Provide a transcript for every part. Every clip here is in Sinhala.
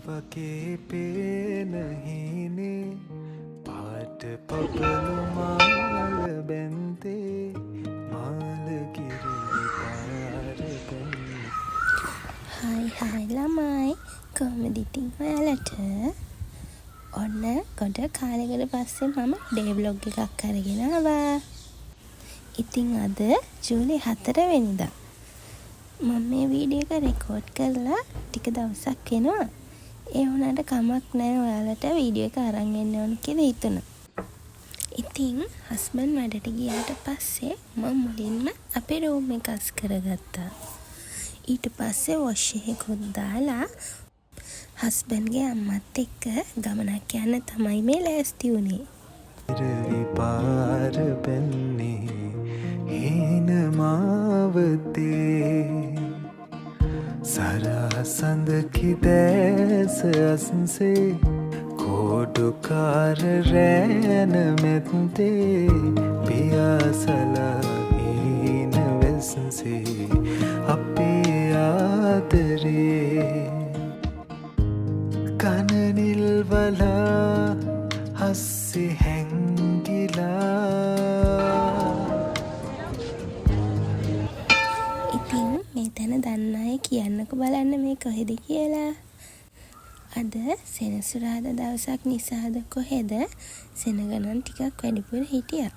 වගේ පේනහිනේ පාට පපලු මාල බැන්තේ මාල කිරවි පාරපැන්නේ. හායි ළමයි, කොහමද ඉතින් ඔයාලට? ඔන්න ගොඩ කාලෙකට පස්සේ මම ඩේ බ්ලොග් එකක් අරගෙන ආවා. ඉතින් අද ජූලි 4 වෙනිදා. මම මේ වීඩියෝ එක රෙකෝඩ් කරලා ටික දවසක් වෙනවා. ඒ වුණාට කමක් නැහැ, ඔයාලට වීඩියෝ එක අරන් එන්න ඕන කියලා හිතුණා. ඉතින් හස්බන්ඩ් වැඩට ගියාට පස්සේ මම මුලින්ම අපේ රූම් එක අස් කරගත්තා. ඊට පස්සේ වොෂ් එකකුත් දාලා හස්බන්ඩ්ගේ අම්මත් එක්ක ගමනක් යන්න තමයි මේ ලෑස්ති වුණේ. කිරවි පාරපැන්නේ හීන මාවතේ සරසඳ කිදැස අස්සේ කෝඩුකාර රෑන මැත්තේ පියාසලා හීන වෙස්සේ අපේ ආදරේ කනනිල් වලා හස්සි හැංගිලා. ඉතින් මේ තැන දන්න අය කියන්නකෝ බලන්න මේ කොහෙද කියලා. අද සෙනසුරාදා දවසක් නිසාද කොහෙද සෙනගණන් ටිකක් වැඩිපුර හිටියා.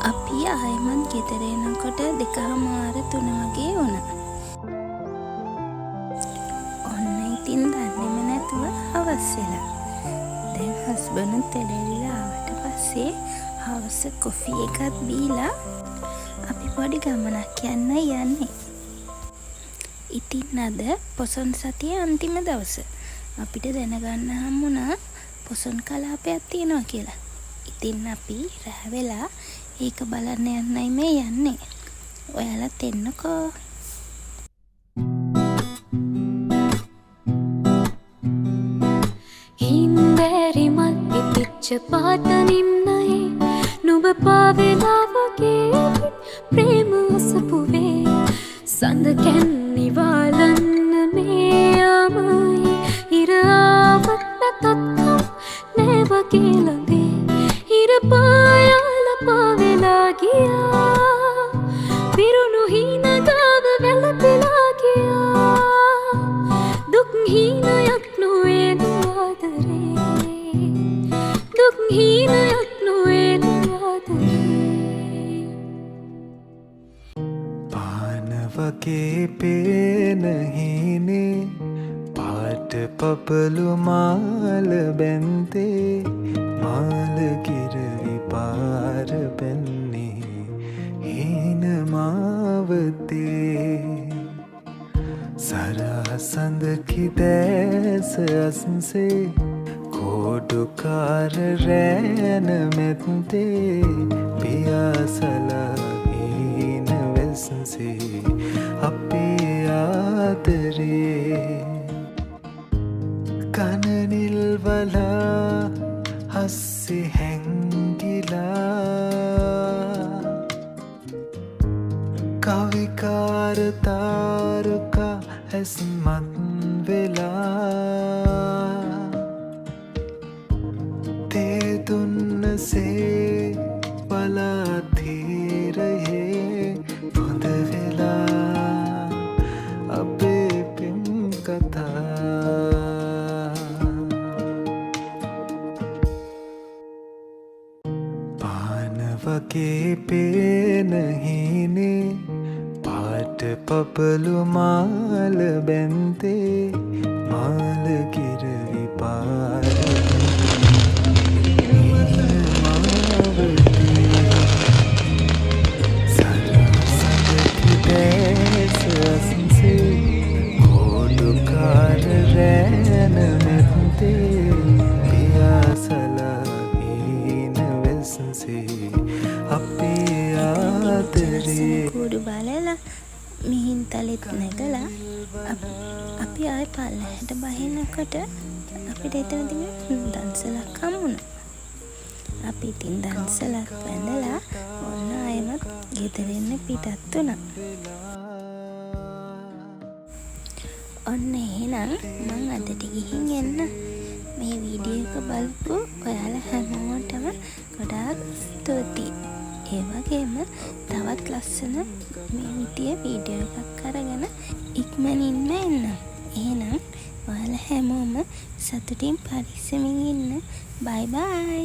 අපි ආයමත් ගෙදර එනකොට 2:03 වගේ වුණා. ඔන්න ඉතින් දන්නේම නැතුව හවස් වෙලා. දැන් හස්බන්ඩ් තෙලවිලා ආවට පස්සේ හවස කොෆි එකක් බීලා අපි පොඩි ගමනක් යන්නේ. ඉතින් අද පොසොන් සතියේ අන්තිම දවස. අපිට දැනගන්න හම්බුණා පොසොන් කලාපයක් තියෙනවා කියලා. ඉතින් අපි රැ වෙලා ඒක බලන්න යන්නයි මේ යන්නේ. ඔයාලත් එන්නකෝ. හින්දෑරි මල් පිපිච්ච පාට නිම්නයේ නුඹ පාවෙලා වගේ ප්‍රේම අසපුවේ සඳ කැන්නි වාලන්න මේ යමයි ඉර ආවත් නැතත්කම් නෑ වගේ ළඟේ ඉර පායාල පාවෙලා ගියා විරුණු හීන ගාව වැළපෙලා ගියා දුක් හීනයක් නොවේ ආදරේ දුක් හීනයක් නොවේ ආදරේ පාන වගේ පේනහිනේ පාට පපලු මාල බැන්තේ මාල කිරවි පාරපැන්නේ හීන මාවතේ සරසඳ කිදැස අස්සේ කෝඩුකාර රෑන මැත්තේ පියාසලා හීන වෙස්සේ අපේ ආදරේ කනනිල් වලා හස්සි හැංගිලා කවිකාර තාරකා ඇස්මත් වෙලා තේදුන්නසේ බලාතීරයේ පොඳ වෙලා අපේ පෙම් කතා පාන වගේ පේනහිනේ පාට පපලු මාල බැන්තේ මාල කිරවි පාර සරසදකි දැස අසන්සේ කෝඩුකාර රෑන මෙත්තේ පියාසලා හීන වෙසන්සේ අපේ ආතරේ කුඩු බලලා මිහින් තලෙත් නැගලා අපි ආය පල්ලහැට බහිනකොට අපිට එතන තිබුණ දන්සලක් හම්බුණා. අපි ඉතින් දන්සලක් වැඳලා ඔන්න ආයෙමත් ගෙදරින් පිටත් වුණා. ඔන්න එහෙනම් මං අදට ගිහින් එන්න. මේ වීඩියෝ එක බලපු ඔයාලා හැමෝටම ගොඩාක් ස්තුතියි. ඒ වගේම තවත් ලස්සන මේ විදිය වීඩියෝ එකක් අරගෙන ඉක්මනින්ම එන්න. එහෙනම් ඔයාලා හැමෝම සතුටින් පරිස්සමින් ඉන්න. බයි බයි.